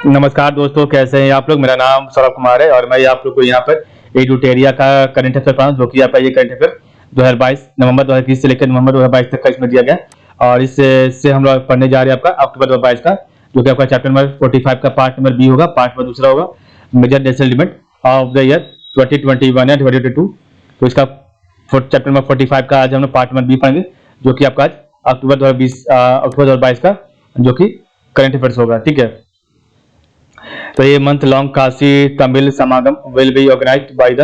नमस्कार दोस्तों, कैसे हैं आप लोग। मेरा नाम सौरभ कुमार है और मैं आप लोग को यहाँ पर एडुटेरिया का करंट अफेयर पढ़ा, जो कि आपका ये करंट अफेयर 2022 नवंबर 2021 से लेकर नवंबर 2022 तक का इसमें दिया गया। और इससे हम लोग पढ़ने जा रहे हैं आपका अक्टूबर 2022 का, जो कि आपका चैप्टर नंबर 45 का पार्ट नंबर बी होगा। पार्ट नंबर दूसरा होगा major national demand of the year 2021 and 2022। तो इसका चैप्टर नंबर 45 का आज हम लोग पार्ट नंबर बी पढ़ेंगे, जो कि आपका आज अक्टूबर 2022 का जो कि करंट अफेयर्स होगा। ठीक है, तो ये month long Kashi Tamil Samagam will be organised by the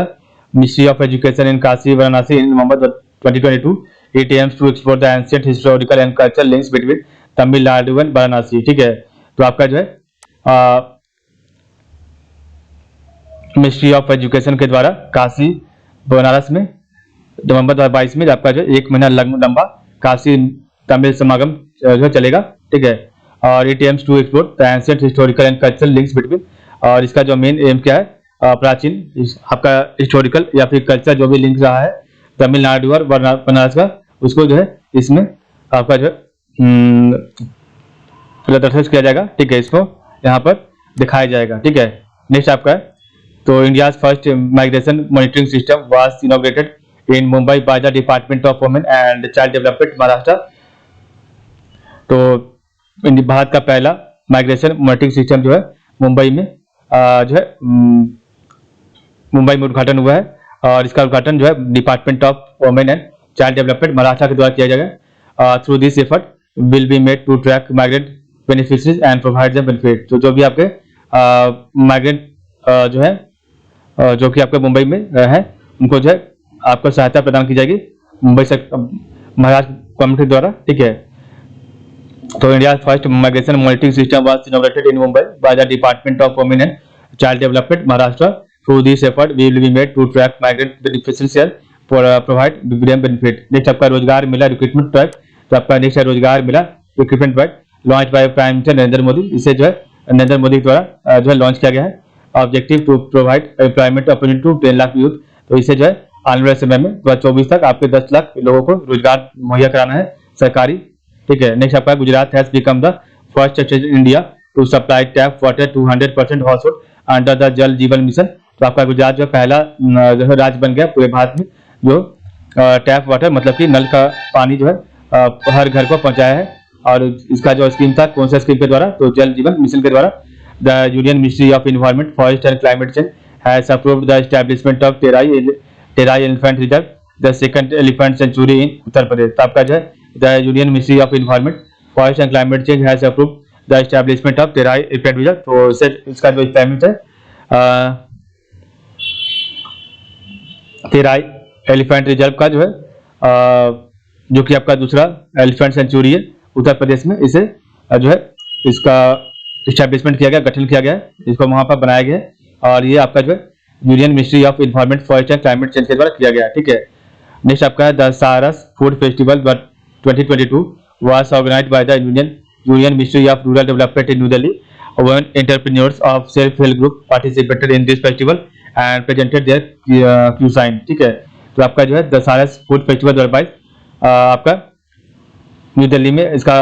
ministry of education in Kashi Varanasi in November 2022. It aims to explore the ancient historical and cultural links between Tamil Nadu and Varanasi. ठीक है, तो आपका जो है मिनिस्ट्री ऑफ एजुकेशन के द्वारा काशी बनारस में नवंबर 2022 में आपका जो 1 महीना लंबा काशी तमिल समागम जो चलेगा। ठीक है, और it aims to explore the ancient historical and cultural links between, और इसका जो मेन एम क्या है, प्राचीन आपका हिस्टोरिकल या फिर कल्चर जो भी लिंक रहा है तमिलनाडु और बनारस का, उसको जो है इसमें आपका जो प्रदर्शित किया जाएगा। ठीक है, इसको यहाँ पर दिखाया जाएगा। ठीक है, नेक्स्ट आपका है, तो India's first migration monitoring system was inaugurated in Mumbai by the department of women and child development Maharashtra. तो भारत का पहला माइग्रेशन मॉनिटरिंग सिस्टम जो है मुंबई में जो है मुंबई में उद्घाटन हुआ है, और इसका उद्घाटन जो है department of women and child development Maharashtra के द्वारा किया जाएगा। Through this effort will be made to track migrant beneficiaries and provide them benefit. तो जो भी आपके माइग्रेंट जो है जो कि आपके मुंबई में है, उनको जो है आपको सहायता प्रदान की जाएगी मुंबई से महाराष्ट्र कम्युनिटी द्वारा। ठीक है, तो India first migration monitoring system was inaugurated in Mumbai by the department of women and child development Maharashtra. Through this effort we will be made to track migrant beneficiaries for provide them benefit. Next आपका रोजगार मिला recruitment track. तो आपका next है रोजगार मिला recruitment track launch by prime minister Narendra Modi. इसे जो है नरेंद्र मोदी द्वारा जो है लॉन्च किया गया है। Objective to provide employment opportunity to 10 lakh youth. तो इसे जो है आने वाले समय में 2024 तक आपके 10 लाख लोगों को रोजगार मुहैया कराना है सरकारी। ठीक है, नेक्स्ट आपका Gujarat has become the first state in India to supply tap water to 100% household under the Jal Jeevan mission. तो आपका गुजरात जो पहला जो है राज्य बन गया पूरे भारत में जो टैप वाटर मतलब कि नल का पानी जो है हर घर को पहुंचाया है। और इसका जो स्कीम था कौन सा स्कीम के द्वारा, तो जल जीवन मिशन के द्वारा। The union ministry of environment forest and climate change has approved the establishment of Terai elephant reserve the second elephant sanctuary in Uttar Pradesh. तो आपका जो है the Union Ministry of Environment, Forest and Climate Change has approved the establishment of Terai Elephant Reserve। तो इसका जो establishment है Terai elephant reserve का जो है जो कि आपका दूसरा एलिफेंट सेंचुरी है उत्तर प्रदेश में, इसे जो है इसका एस्टैब्लिशमेंट किया गया, गठन किया गया है, इसको वहां पर बनाया गया है। और ये आपका जो है union ministry of environment forest and climate change के द्वारा किया गया है। ठीक है, नेक्स्ट आपका है द सारस food festival 2022 was organized by the Union Ministry of Rural Development in New Delhi. When entrepreneurs of self-help group participated in this festival and presented their cuisine। ठीक है, तो आपका जो है दशहरा फूड फेस्टिवल 2022 आपका न्यू दिल्ली में इसका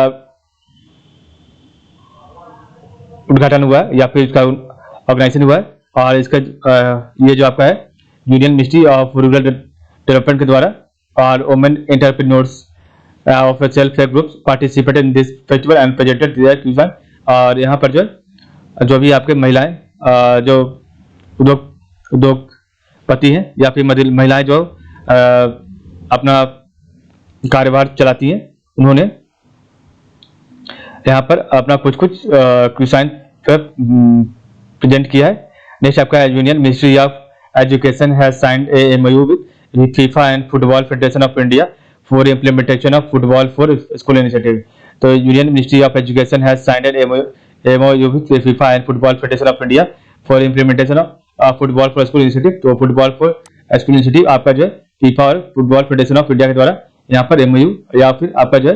उद्घाटन हुआ है या फिर इसका ऑर्गेनाइजेशन हुआ है। और इसका ये जो आपका है union ministry of rural development के द्वारा और women entrepreneurs of self-help groups participated in this festival and presented their cuisine। और यहाँ पर जो भी आपके महिलाएं जो उद्योगपति हैं या फिर महिलाएं जो अपना कारोबार चलाती हैं, उन्होंने यहाँ पर अपना कुछ क्यूसाइन प्रेजेंट किया है। नेक्स्ट आपका union ministry of education has signed A MOU with FIFA and football federation of India for implementation of football for school initiative। तो union ministry of education has signed an MOU with FIFA and Football Federation of India for implementation of football for school initiative। तो football for school initiative आपका जो है FIFA और football federation of India के द्वारा यहाँ पर MOU या फिर आपका जो है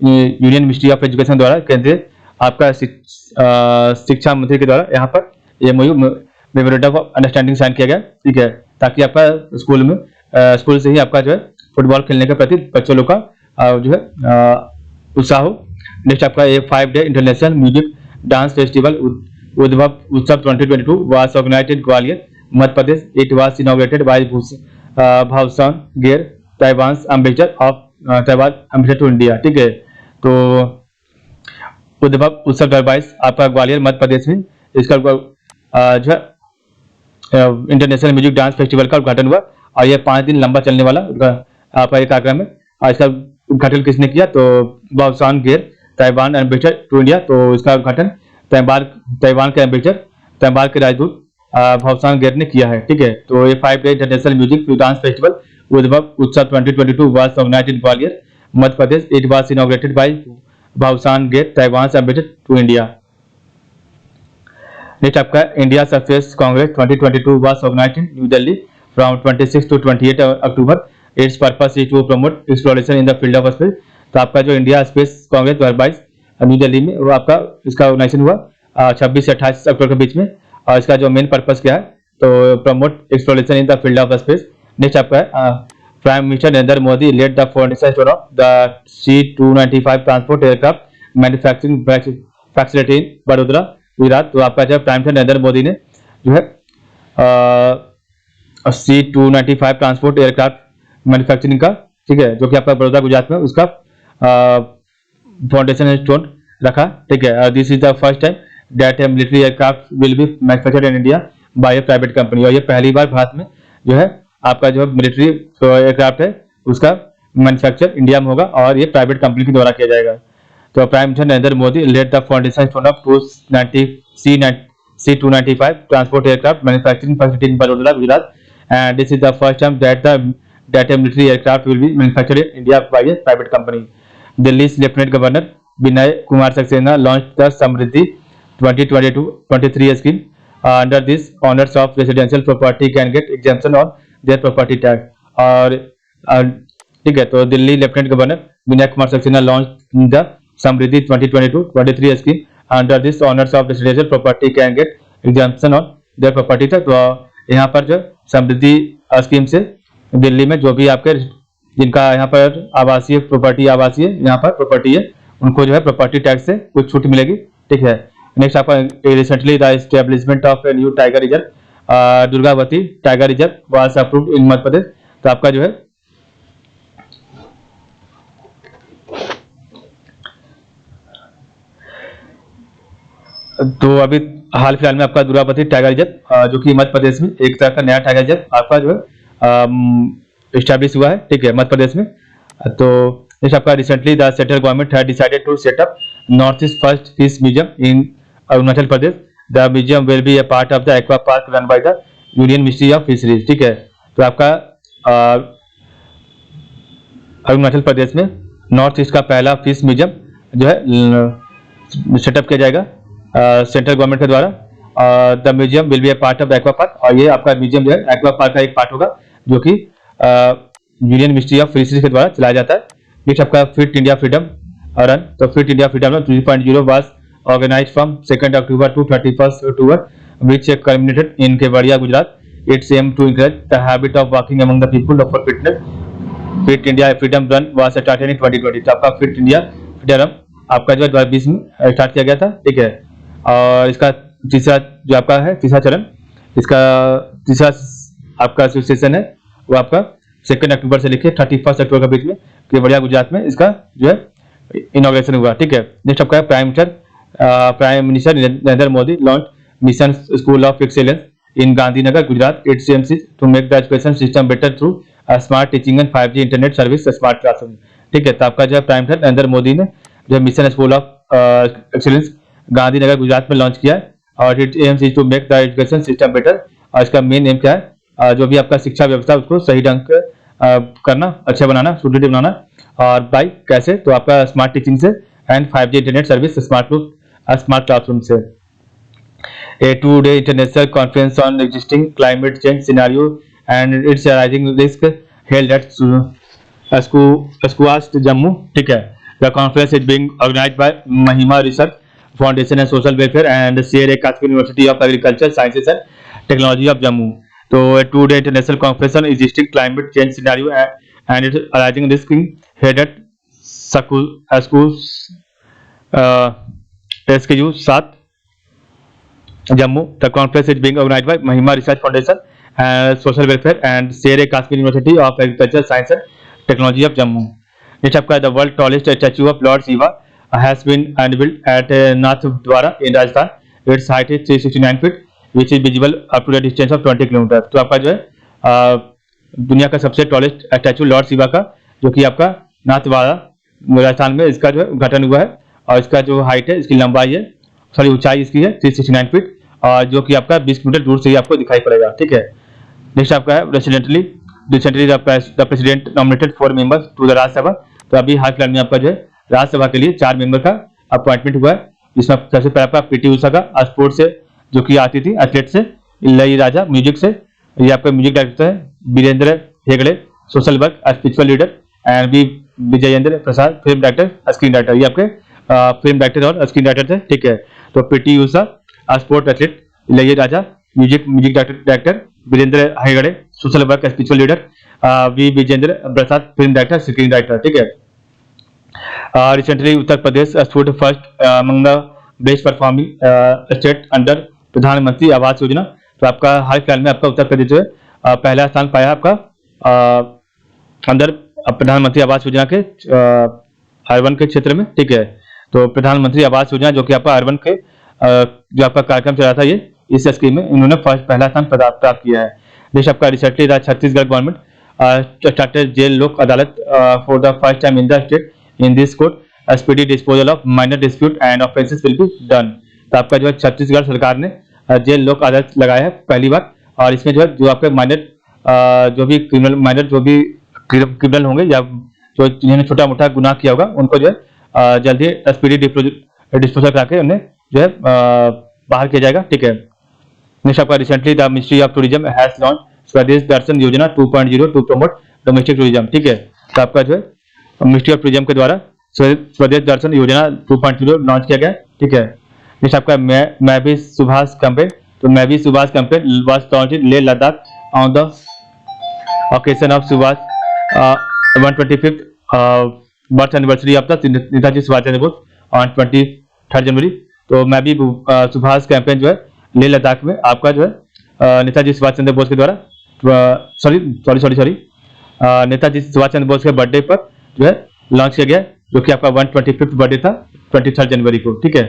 यूनियन मिनिस्ट्री ऑफ एजुकेशन द्वारा केंद्रीय आपका शिक्षा मंत्री के द्वारा यहाँ पर MOU memorandum of understanding sign किया गया। ठीक है, ताकि आपका स्कूल से ही आपका जो है फुटबॉल खेलने के प्रति बच्चों लोग का जो है उत्साह हो। नेक्स्ट आपका 5 day international music dance festival उद्भव उत्सव 2022 was organized in Gwalior, Madhya Pradesh. It was inaugurated by भावसांग Ger, Taiwan ambassador of Taiwan ambassador to India. ठीक है, तो उद्भव उत्सव 2022 आपका ग्वालियर मध्य प्रदेश में इसका जो है इंटरनेशनल म्यूजिक डांस फेस्टिवल का उद्घाटन हुआ और यह 5 दिन लंबा चलने वाला आपका एक कार्यक्रम है। और इसका उद्घाटन किसने किया? तो भावसांग Ger, Taiwan ambassador to India. तो इसका उद्घाटन ताइवान के एम्बेसडर, ताइवान के राजदूत भावसांग गेर ने किया है। ठीक है, तो ये 5 day international music dance festival उद्भव उत्सव 2022 was organized in Gwalior, Madhya Pradesh. It was inaugurated by भावसांग Ger, Taiwan ambassador to India. Next आपका India surface congress 2022 was organized in New Delhi from 26 to 28 October. Its purpose is to promote exploration in the field of space। तो आपका जो India space Congress 2022 new Delhi में वो आपका इसका organisation हुआ 26 से 28 अक्टूबर के बीच में। और इसका जो मेन पर्पस क्या है? तो promote exploration in the field of space. Next आपका prime minister Narendra Modi lead the foundation stone of the C-295 transport aircraft manufacturing facility in Vadodara, Gujarat. तो आपका जो प्राइम मिनिस्टर नरेंद्र मोदी ने जो है C-295 ट्रांसपोर्ट एयरक्राफ्ट मैन्युफैक्चरिंग का, ठीक है, जो कि आपका बड़ौदा गुजरात में उसका फाउंडेशन स्टोन रखा। ठीक है, this is the first time that military aircraft will be manufactured in India by A private company. और ये पहली बार भारत में जो है आपका जो मिलिट्री एयरक्राफ्ट है उसका मैन्युफैक्चर इंडिया में होगा और ये प्राइवेट कंपनी के द्वारा किया जाएगा। तो prime minister Narendra Modi lead the foundation stone of C-295 transport aircraft manufacturing facility in Vadodara, Gujarat. And this is the first time that a military aircraft will be manufactured in India by a private company. Delhi's Lieutenant Governor Vinay Kumar Saxena launched the Samriddhi 2022-23 scheme. Under this, owners of residential property can get exemption on their property tax. और ठीक है, तो Delhi lieutenant governor Vinay Kumar Saxena launch the Samriddhi 2022-23 scheme. Under this owners of residential property can get exemption on their property tax. तो यहाँ पर जो समृद्धि scheme से दिल्ली में जो भी आपके जिनका यहाँ पर आवासीय यहाँ पर प्रॉपर्टी है उनको जो है प्रॉपर्टी टैक्स से कुछ छूट मिलेगी। ठीक है, नेक्स्ट आपका recently the establishment of a new tiger reserve Durgavati tiger reserve was approved in Madhya Pradesh. तो आपका जो है तो अभी हाल फिलहाल में आपका दुर्गावती टाइगर रिजर्व जो कि मध्य प्रदेश में एक तरह का नया टाइगर रिजर्व आपका जो है एस्टैब्लिश हुआ है। ठीक है, मध्य प्रदेश में। तो नेक्स्ट आपका recently the central government had decided to set up north east first fish museum in Arunachal Pradesh. The museum will be a part of the aqua park run by the union ministry of fisheries. ठीक है, तो आपका अरुणाचल प्रदेश में north east का पहला fish museum जो है setup किया जाएगा सेंट्रल गवर्नमेंट के द्वारा। The museum will be a part of the aqua park. और ये आपका म्यूजियम जो है एक्वा पार्क का एक पार्ट होगा जो कि यूनियन मिनिस्ट्री ऑफ फिशरीज के द्वारा चलाया जाता है। नेक्स्ट आपका फिट इंडिया फ्रीडम रन। तो fit India freedom run 3.0 was organised from 2 October to 31 October which culminated in Kevadia, Gujarat. Its aim to encourage the habit of walking among the people for fitness. Fit India freedom run was started in 2020। तो आपका fit India freedom आपका जो 2020 में start किया गया था। ठीक है, और इसका तीसरा जो आपका है तीसरा चरण, इसका तीसरा आपका सेशन है वो आपका 2 अक्टूबर से लेकर 31 अक्टूबर के बीच में केवड़िया, गुजरात में इसका जो है इनॉग्रेशन हुआ। ठीक है, नेक्स्ट आपका prime minister Narendra Modi launch mission school of excellence in Gandhinagar, Gujarat. Its aim is to make the education system better through smart teaching and 5G internet service smart classroom. ठीक है, तो आपका जो है प्राइम मिनिस्टर नरेंद्र मोदी ने जो mission school of excellence Gandhinagar, Gujarat में launch किया है। और it aims is to make the education system better. और इसका मेन एम क्या है? जो भी आपका शिक्षा व्यवस्था उसको सही ढंग करना, अच्छा बनाना, सुदृढ़ बनाना। और बाई कैसे? तो आपका स्मार्ट टीचिंग से and 5G internet service smart classroom से। A two-day international conference on existing climate change scenario and its rising risk held at Squash, Jammu. ठीक है, the conference is being organized by Mahima Research Foundation and Social Welfare and Sher Kashmir University of Agriculture Sciences and Technology of Jammu. तो a two-day international conference on existing climate change scenario and its rising risk held at SKU 7 Jammu. The conference is being organized by Mahima Research Foundation and Social Welfare and Sher-e-Kashmir University of Agriculture, Science and Technology of Jammu. Next आपका the world tallest statue of Lord Shiva has been unveiled at Nathdwara in Rajasthan. Its height is 369 feet, which is visible up to the distance of 20 kilometre. तो आपका जो है दुनिया का सबसे tallest statue Lord Shiva का, जो कि आपका नाथद्वारा राजस्थान में इसका जो है उद्घाटन हुआ है, और इसका जो हाइट है, इसकी लंबाई है, सॉरी ऊंचाई इसकी है 369 फीट, और जो कि आपका 20 किलोमीटर दूर से ही आपको दिखाई पड़ेगा। ठीक है। नेक्स्ट आपका है recently the president nominated 4 members to the Rajya Sabha. तो अभी हाल फिलहाल में आपका जो है राज्यसभा के लिए 4 मेंबर का अपॉइंटमेंट हुआ है, जिसमें सबसे पहले आपका पीटी उषा का स्पोर्ट्स से जो कि आती थी एथलेट से, इलैयाराजा म्यूजिक से, ये आपका म्यूजिक डायरेक्टर है, Virendra Heggade social work spiritual leader, and B Vijayendra Prasad film director screen writer. ये आपके फिल्म डायरेक्टर और स्क्रीन राइटर थे। ठीक है। तो PT Usha sport athlete, Ilaiyaraaja music director, Virendra Heggade social work spiritual leader, V Vijendra Prasad film director screen writer. ठीक है। Recently Uttar Pradesh stood first among the best performing state under Pradhan Mantri Awas योजना। तो आपका हाल फिलहाल में आपका उत्तर प्रदेश जो है पहला स्थान पाया आपका अंदर प्रधानमंत्री आवास योजना के अर्बन के क्षेत्र में। ठीक है। तो प्रधानमंत्री आवास योजना जो कि आपका अर्बन के जो आपका कार्यक्रम चल रहा था, ये इस स्कीम में इन्होंने पहला स्थान प्राप्त किया है। नेक्स्ट आपका recently Chhattisgarh government started jail Lok Adalat for the first time in the state. In this court speedy disposal of minor dispute and offences will be done. तो आपका जो है छत्तीसगढ़ सरकार ने जेल लोक अदालत लगाया है पहली बार, और इसमें जो है जो आपके माइनर जो भी क्रिमिनल होंगे या जो जिन्होंने छोटा मोटा गुनाह किया होगा, उनको जो है जल्दी स्पीडी डिस्पोजल करा के उन्हें जो है बाहर किया जाएगा। ठीक है। नेक्स्ट आपका recently the ministry of tourism has launch स्वदेश दर्शन योजना 2.0 टू प्रमोट डोमेस्टिक टूरिज्म। ठीक है। तो आपका जो है मिनिस्ट्री ऑफ टूरिज्म के द्वारा स्वदेश दर्शन योजना 2.0 लॉन्च किया गया। ठीक है। नेक्स्ट आपका मैं भी सुभाष कैंपेन। तो मैं भी Subhash campaign was launched in Leh Ladakh on the occasion of Subhash 125th birth anniversary of the Netaji Subhash Chandra Bose on 23 जनवरी। तो मैं भी सुभाष कैंपेन जो है लेह लद्दाख में आपका जो है नेताजी सुभाष चंद्र बोस के द्वारा नेताजी सुभाष चंद्र बोस के बर्थडे पर जो है लॉन्च किया गया, जो कि आपका 125th बर्थडे था 23 जनवरी को। ठीक है।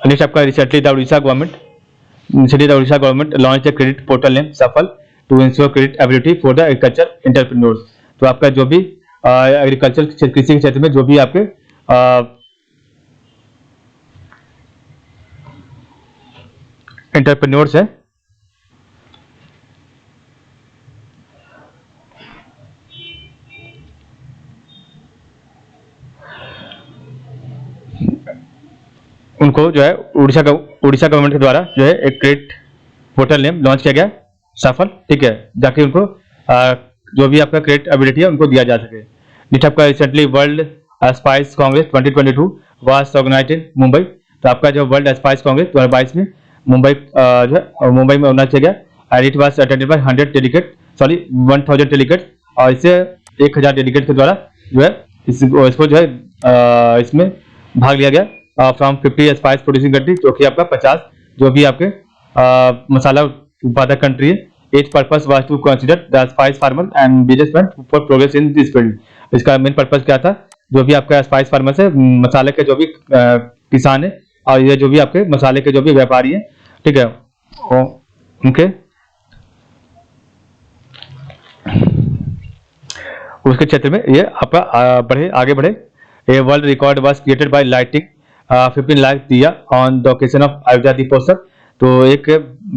नेक्स्ट आपका recently the Odisha government launch the credit portal name Safal to ensure credit ability for the agriculture entrepreneurs. तो आपका जो भी एग्रीकल्चर कृषि के क्षेत्र में जो भी आपके एंटरप्रेन्योर्स है, उनको जो है उड़ीसा गवर्नमेंट के द्वारा जो है एक क्रेडिट पोर्टल नेम लॉन्च किया गया सफल। ठीक है। जाके उनको जो भी आपका क्रेडिट एबिलिटी है उनको दिया जा सके। नेक्स्ट आपका recently world spice congress 2022 was organized in Mumbai. तो आपका जो वर्ल्ड स्पाइस कांग्रेस 2022 में मुंबई जो है मुंबई में ऑर्गेनाइज किया गया, and it was attended by 1000 delegate, और इससे 1000 डेलीगेट के द्वारा जो है इसको जो है इसमें भाग लिया गया फ्रॉम 50 स्पाइस प्रोड्यूसिंग कंट्री, जो कि आपका 50 जो भी आपके मसाला उत्पादक कंट्री है। Its purpose was to consider the spice farmer and businessman for progress in this field. इसका मेन पर्पस क्या था, जो भी आपका स्पाइस फार्मर है, मसाले के जो भी किसान है, और ये जो भी आपके मसाले के जो भी व्यापारी है, ठीक है, उनके उसके क्षेत्र में ये आपका आगे बढ़े। A world record was created by lighting 15 lakh diya on the occasion of Ayodhya Deepotsav. तो एक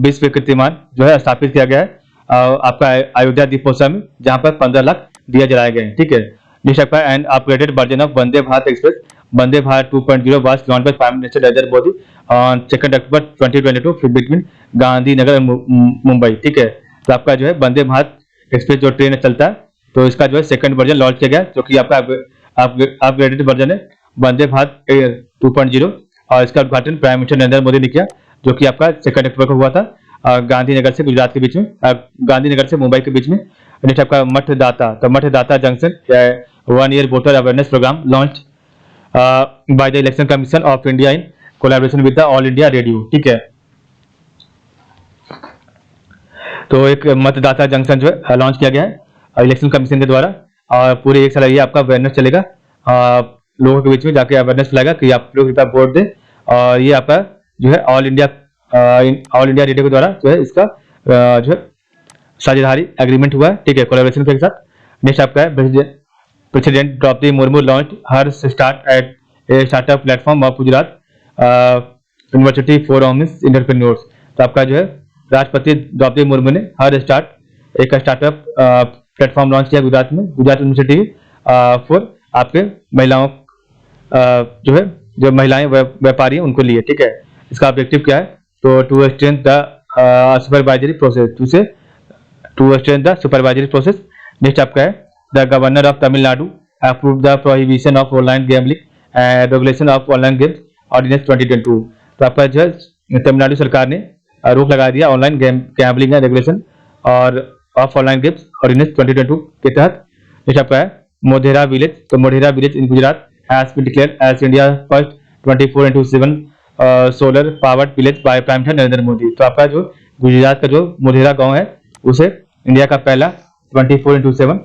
विश्व कीर्तिमान जो है स्थापित किया गया है आपका अयोध्या दीपोत्सव में, जहां पर 15 लाख दिया जलाए गए हैं। ठीक है। नेक्स्ट आपका and upgraded version of Vande Bharat express Vande Bharat 2.0 was launched by prime minister Narendra Modi on 2 October 2022 between Gandhinagar Mumbai. ठीक है। तो आपका जो है वंदे भारत एक्सप्रेस जो ट्रेन चलता है, तो इसका जो है सेकंड वर्जन लॉन्च किया गया, जो कि आपका अपग्रेडेड वर्जन है वंदे भारत 2.0, और इसका उद्घाटन प्राइम मिनिस्टर नरेंद्र मोदी ने किया, जो कि आपका 2 अक्टूबर को हुआ था गांधीनगर से गुजरात के बीच में, गांधीनगर से मुंबई के बीच में। नेक्स्ट आपका मतदाता, तो मतदाता junction 1 year voter awareness programme launch by the election commission of India in collaboration with the all India radio. ठीक है, तो एक मतदाता जंक्शन जो है लॉन्च किया गया है इलेक्शन कमीशन के द्वारा, और पूरे 1 साल ये आपका अवेयरनेस चलेगा, लोगों के बीच में जाके अवेयरनेस फैलाएगा कि आप लोग कृपया वोट दें। और ये आपका जो है ऑल इंडिया रेडियो के द्वारा जो है इसका जो है साझेदारी एग्रीमेंट हुआ है। ठीक है, कोलैबोरेशन के साथ। नेक्स्ट आपका है president Draupadi Murmu launch her start at a startup platform of Gujarat university for women entrepreneurs. तो आपका जो है राष्ट्रपति द्रौपदी मुर्मू ने हर स्टार्ट एक स्टार्टअप प्लेटफॉर्म लॉन्च किया गुजरात में, गुजरात यूनिवर्सिटी फॉर आपके महिलाओं जो है जो महिलाएं व्यापारी हैं उनको लिए। ठीक है, इसका ऑब्जेक्टिव क्या है? तो to strength the supervisory process, to strength the supervisory process. Next आपका है the governor of Tamil Nadu approve the prohibition of online gambling and regulation of online games ordinance 2022। तो आपका जो है तमिलनाडु सरकार ने रोक लगा दिया ऑनलाइन गैम्बलिंग एंड रेगुलेशन और ऑफ ऑनलाइन गेम्स ऑर्डिनेंस 2022 के तहत। नेक्स्ट आपका है मोढेरा विलेज। तो Modhera village in Gujarat has been declared as India first 24/7 solar powered village by prime minister Narendra Modi. तो आपका जो गुजरात का जो मोढेरा गांव है उसे इंडिया का पहला 24/7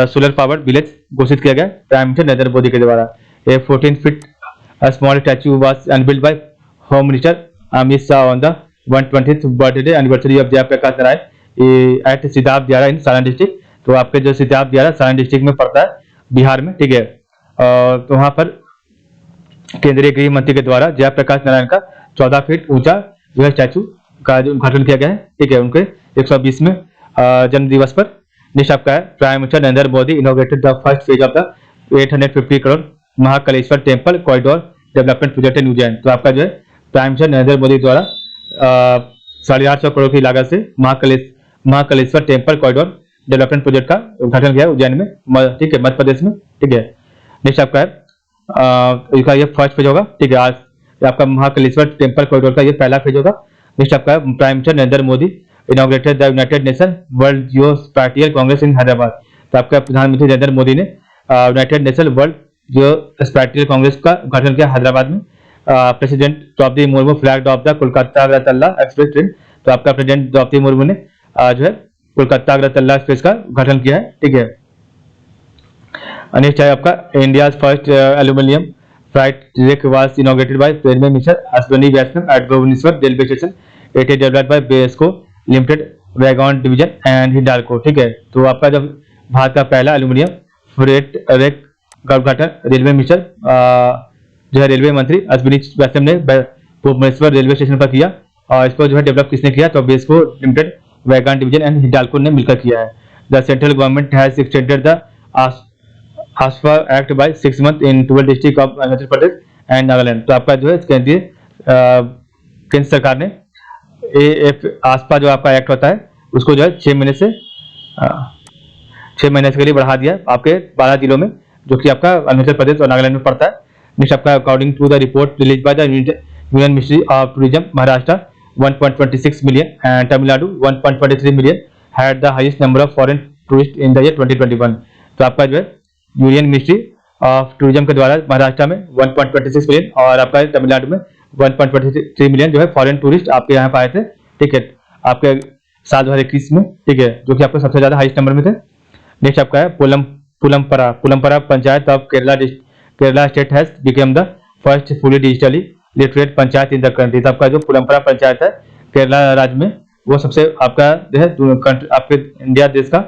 सोलर पावर्ड विलेज घोषित किया गया प्राइम मिनिस्टर नरेंद्र मोदी के द्वारा। A 14 feet small statue was unveiled by home minister Amit Shah on the 120th birthday anniversary of Jayaprakash Narayan at Sitab Diara in Saran district. तो आपके जो सिताब दियारा सारण डिस्ट्रिक्ट में पड़ता है बिहार में। ठीक है, तो वहां पर केंद्रीय गृह मंत्री के द्वारा जयप्रकाश नारायण का 14 फीट ऊंचा जो है स्टैचू का जो उद्घाटन किया गया है। ठीक है, उनके 120वें जन्म दिवस पर। नेक्स्ट आपका है prime minister Narendra Modi inaugurated the first phase of the 850 crore Mahakaleshwar temple corridor development project in Ujjain. तो आपका जो है प्राइम मिनिस्टर नरेंद्र मोदी द्वारा 850 करोड़ की लागत से Mahakaleshwar temple corridor development project का उद्घाटन किया उज्जैन में। ठीक है, मध्य प्रदेश में। ठीक है, नेक्स्ट आपका है इसका ये फर्स्ट फेज होगा। ठीक है, आज आपका महाकालेश्वर टेम्पल कॉरिडोर का ये पहला फेज होगा। नेक्स्ट आपका prime minister Narendra Modi inaugurated the united nation world geo spatial congress in Hyderabad. तो आपका प्रधानमंत्री नरेंद्र मोदी ने united nation world geo spatial congress का उद्घाटन किया हैदराबाद में। President Draupadi Murmu flagged off the Kolkata Agartala express train. तो आपका प्रेसिडेंट द्रौपदी मुर्मू ने जो है कोलकाता अगरतला एक्सप्रेस का उद्घाटन किया है। ठीक है, नेक्स्ट है आपका India first aluminium flight track was inaugurated by railway minister Ashwini Vaishnaw at Bhubaneswar railway station. It is developed by Besco limited wagon division and Hindalco. ठीक है, तो आपका जब भारत का पहला एल्यूमिनियम फ्रेट रैक का उद्घाटन रेलवे मिनिस्टर जो है रेलवे मंत्री अश्विनी वैष्णव ने भुवनेश्वर रेलवे स्टेशन पर किया, और इसको जो है डेवलप किसने किया? तो Besco limited wagon division and Hindalco ने मिलकर किया है। The central government has extended the AFSPA act by 6 month in 12 district of Arunachal Pradesh and Nagaland. तो आपका जो है केंद्रीय केंद्र सरकार ने आसपा जो आपका एक्ट होता है उसको जो है 6 महीने के लिए बढ़ा दिया आपके 12 जिलों में, जो कि आपका अरुणाचल प्रदेश और नागालैंड में पड़ता है। नेक्स्ट आपका according to the report release by the union ministry of tourism, Maharashtra 1.26 million and Tamil Nadu 1.23 million had the highest number of foreign tourist in the year 2021। तो आपका जो है यूनियन मिनिस्ट्री ऑफ टूरिज्म के द्वारा महाराष्ट्र में 1.26 मिलियन और आपका तमिलनाडु में 1.23 मिलियन जो है फॉरेन टूरिस्ट आपके यहाँ पे आए थे। ठीक है, आपके साल 2021 में। ठीक है, जो कि आपको सबसे ज्यादा हाईएस्ट नंबर में थे। नेक्स्ट आपका है Pullampara panchayat of Kerala state has become the first fully digitally literate panchayat in the country. तो आपका जो पुलमपरा पंचायत है केरला राज्य में, वो सबसे आपका जो है आपके इंडिया देश का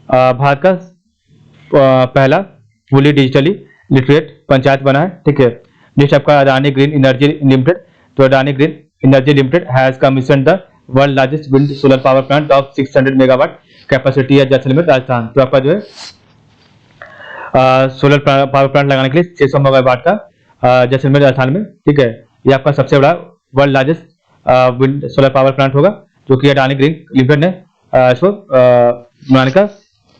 भारत का पहला फुली डिजिटली लिटरेट पंचायत बना है। ठीक है, नेक्स्ट आपका अडानी ग्रीन एनर्जी लिमिटेड। तो Adani green energy limited has commission the world largest wind solar power plant of 600 megawatt capacity है जैसलमेर राजस्थान। तो आपका जो है सोलर पावर प्लांट लगाने के लिए 600 मेगावाट का जैसलमेर राजस्थान में। ठीक है, ये आपका सबसे बड़ा world largest wind solar power plant होगा, जो कि अडानी ग्रीन लिमिटेड ने इसको बनाने का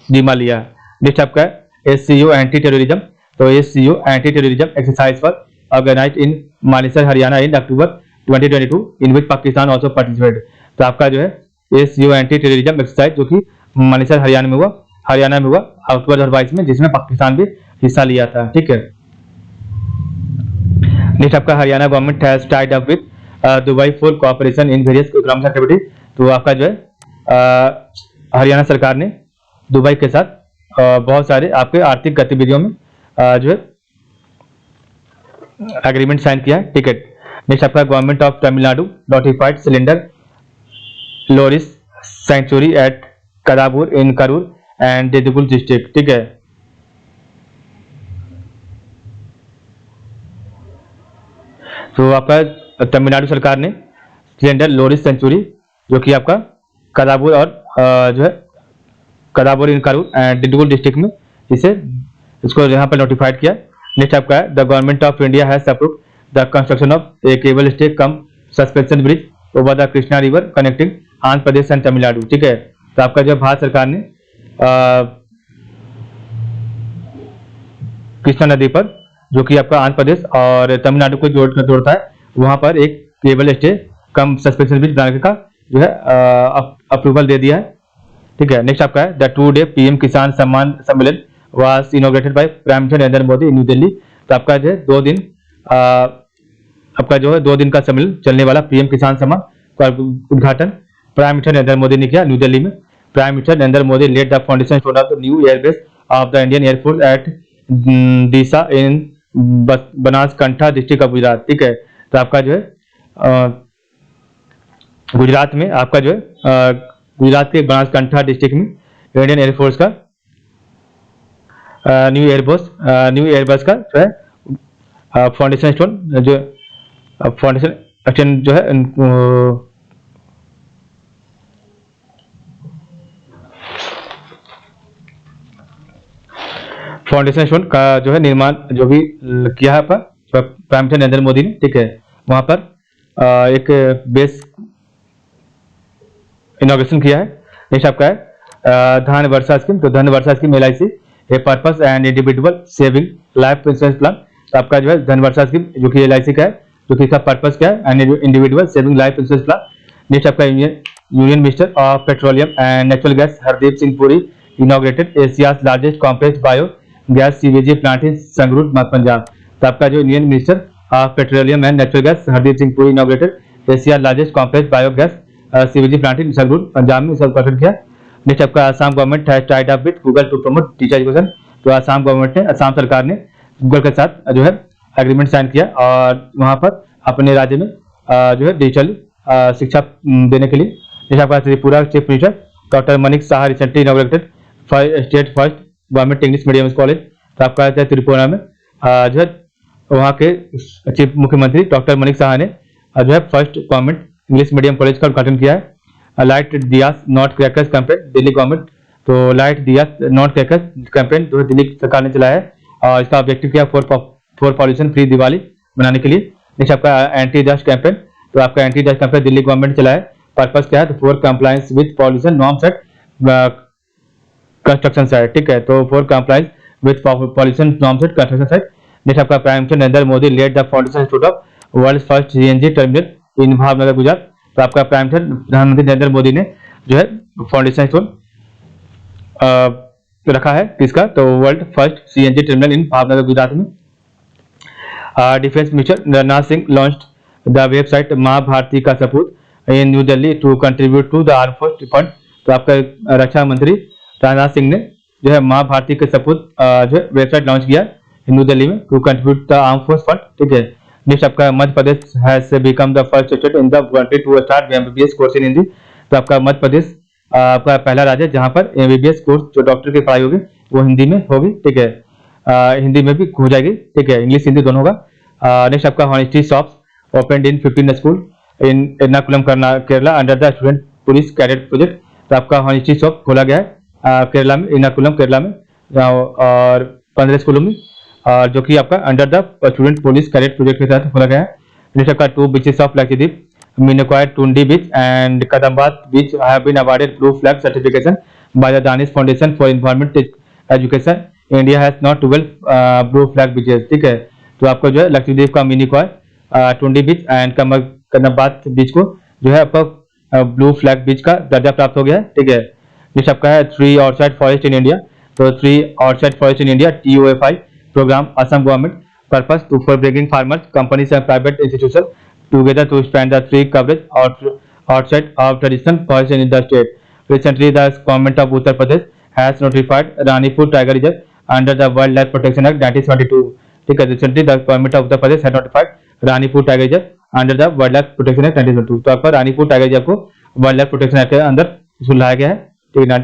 जिम्मा लिया। नेक्स्ट आपका है SCO एंटी टेररिज्म। तो SCO anti terrorism exercise for organised in Manesar Haryana in October 2022 in which Pakistan also participated. तो आपका जो है SCO एंटी टेररिज्म एक्सरसाइज जो कि मानेसर हरियाणा में हुआ अक्टूबर 2022 में, जिसमें पाकिस्तान भी हिस्सा लिया था। ठीक है, नेक्स्ट आपका Haryana government has tied up with Dubai for cooperation in various economic activity. तो आपका जो है हरियाणा सरकार ने दुबई के साथ बहुत सारे आपके आर्थिक गतिविधियों में जो है एग्रीमेंट साइन किया है। ठीक है। नेक्स्ट आपका government of Tamil Nadu notified slender loris sanctuary at Kadavur in Karur and Dindigul district. ठीक है। तो आपका तमिलनाडु सरकार ने सिलेंडर लोरिस सेंचुरी जो कि आपका कदाबूर और जो है कदाबूर in Karur and Dindigul district में इसको यहाँ पर नोटिफाइड किया। नेक्स्ट आपका है the government of India has approved the construction of A cable stay come suspension bridge over the Krishna river connecting Andhra Pradesh and Tamil Nadu. ठीक है। तो आपका जो भारत सरकार ने कृष्णा नदी पर जो कि आपका आंध्र प्रदेश और तमिलनाडु को जोड़ता है वहां पर एक केबल स्टे कम सस्पेंशन ब्रिज बनाने का जो है अप्रूवल दे दिया है। ठीक है। नेक्स्ट आपका है द 2-day पीएम किसान सम्मान सम्मेलन was inaugurated bye prime minister Narendra Modi in New Delhi. तो आपका जो है 2 दिन आपका जो है 2 दिन का सम्मेलन चलने वाला पीएम किसान सम्मान का उद्घाटन प्राइम मिनिस्टर नरेंद्र मोदी ने किया न्यू दिल्ली में। Prime minister Narendra Modi lead the foundation stone of the new airbase of the Indian air force at Deesa in Banaskantha district of Gujarat. ठीक है। तो आपका जो है गुजरात में आपका जो है गुजरात के बनासकांठा डिस्ट्रिक्ट में इंडियन एयरफोर्स का न्यू एयरबस का जो है फाउंडेशन स्टोन जो फाउंडेशन जो है फाउंडेशन स्टोन का जो है निर्माण जो भी किया है प्राइम मिनिस्टर नरेंद्र मोदी ने। ठीक है। वहां पर एक बेस इनॉग्रेशन किया है। नेक्स्ट आपका है धन वर्षा स्कीम। तो Dhan Varsha scheme LIC a purpose and individual saving life insurance plan. तो आपका जो है धन वर्षा स्कीम जो कि LIC का है जो कि इसका पर्पस क्या है and individual saving life insurance plan. Next आपका union minister of petroleum and natural gas Hardeep Singh Puri inaugurated Asia's largest complex bio gas sewage plant in Sangrur Punjab. तो आपका जो union minister of petroleum and natural gas Hardeep Singh Puri inaugurated Asia largest complex bio gas sewage plant in Sangrur Punjab में इसका उद्घाटन किया। Next आपका Assam government has tied up with Google to promote teacher education. तो Assam government ने असम सरकार ने गूगल के साथ जो है एग्रीमेंट साइन किया और वहां पर अपने राज्य में जो है डिजिटल शिक्षा देने के लिए। नेक्स्ट आपका Tripura chief minister doctor Manish Saha recently inaugurated state first government English medium college. तो आपका त्रिपुरा में जो है वहाँ के चीफ मुख्यमंत्री डॉक्टर मनीष साहा ने जो है first government English medium college का उद्घाटन किया है। Light diyas not crackers campaign Delhi government. तो light diyas not crackers campaign जो दिल्ली सरकार ने चलाया है और इसका ऑब्जेक्टिव किया फॉर पॉल्यूशन फ्री दिवाली बनाने के लिए। नेक्स्ट आपका एंटी डस्ट कैंपेन। तो आपका anti dust campaign Delhi government ने चलाया है। पर्पस क्या है for compliance with pollution norms at construction site. ठीक है। तो for compliance with pollution norms at construction site. Next आपका prime minister Narendra Modi lead the foundation stone of world first CNG terminal in Bhavnagar Gujarat. तो आपका प्राइम मिनिस्टर प्रधानमंत्री नरेंद्र मोदी ने जो है फाउंडेशन स्टोन रखा है किसका तो world first CNG terminal in Bhavnagar Gujarat में। Defence minister Rajnath Singh launched the website Maa Bharati ka Sapoot in New Delhi to contribute to the arm force fund. तो आपका रक्षा मंत्री राजनाथ सिंह ने जो है मां भारती के सपूत जो है वेबसाइट लॉन्च किया न्यू दिल्ली में to contribute the arm force fund. ठीक है। नेक्स्ट आपका Madhya Pradesh has become the first state in the country to start MBBS course in Hindi. तो आपका मध्य प्रदेश आपका पहला राज्य है जहां पर MBBS कोर्स जो डॉक्टर की पढ़ाई होगी वो हिंदी में होगी। ठीक है। हिंदी में भी हो जाएगी। ठीक है। इंग्लिश हिंदी दोनों होगा। नेक्स्ट आपका honesty shops opened in 15 school in Ernakulam Kerala under the student police cadet project. तो आपका हॉनेस्टी शॉप खोला गया है केरला में एर्नाकुलम केरला में और 15 स्कूलों में जो कि आपका under the student police cadet project के तहत खोला गया है। नेक्स्ट आपका 2 beaches of Lakshadweep Minokwari Tundi Beach and Kadambat Beach have been awarded Blue Flag certification by the Danish Foundation for Environment Education. India has not 12 Blue Flag beaches. ठीक है। तो आपको जो है लक्षद्वीप का मिनिकॉय टुंडी बीच एंड कदम्बात बीच को जो है आपका ब्लू फ्लैग बीच का दर्जा प्राप्त हो गया है। ठीक है। नेक्स्ट आपका है 3 आउटसाइड फॉरेस्ट इन इंडिया। तो 3 outside forest in India TOFI programme Assam government purpose to for bringing farmers companies and private institution together to spend the free coverage outside of traditional forest in the state. Recently, the government of Uttar Pradesh has notified Ranipur Tiger Reserve under the Wildlife Protection Act 1972. ठीक है, recently the government of Uttar Pradesh had notified Ranipur tiger reserve under the wild life protection act 1972. तो आपका Ranipur tiger reserve को wild life protection act के अंदर सुलझाया गया है. ठीक है.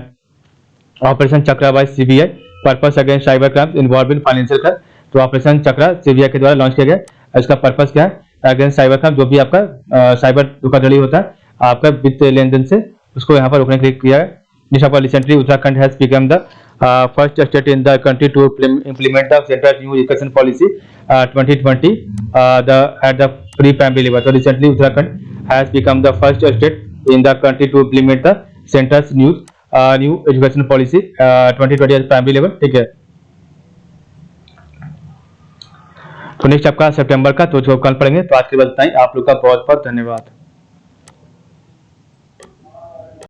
Operation Chakra by CBI purpose against cyber crimes involve in financial crime. तो ऑपरेशन चक्रा सीबीआई के द्वारा लॉन्च किया गया. इसका पर्पस क्या है? अगेंस्ट साइबर क्राइम, जो भी आपका साइबर धोखाधड़ी होता है आपका वित्त लेन देन से, उसको यहाँ पर रोकने के लिए किया है. जिस पर recently Uttarakhand has become the first state in the country to implement the central new education policy 2020 at the pre primary level. So recently Uttarakhand has become the first state in the country to implement the central's new education policy 2020 at primary level. ठीक है. तो next आपका सितंबर का, तो जो कल पढ़ेंगे. तो आज के बाद इतना ही. आप लोग का बहुत बहुत धन्यवाद.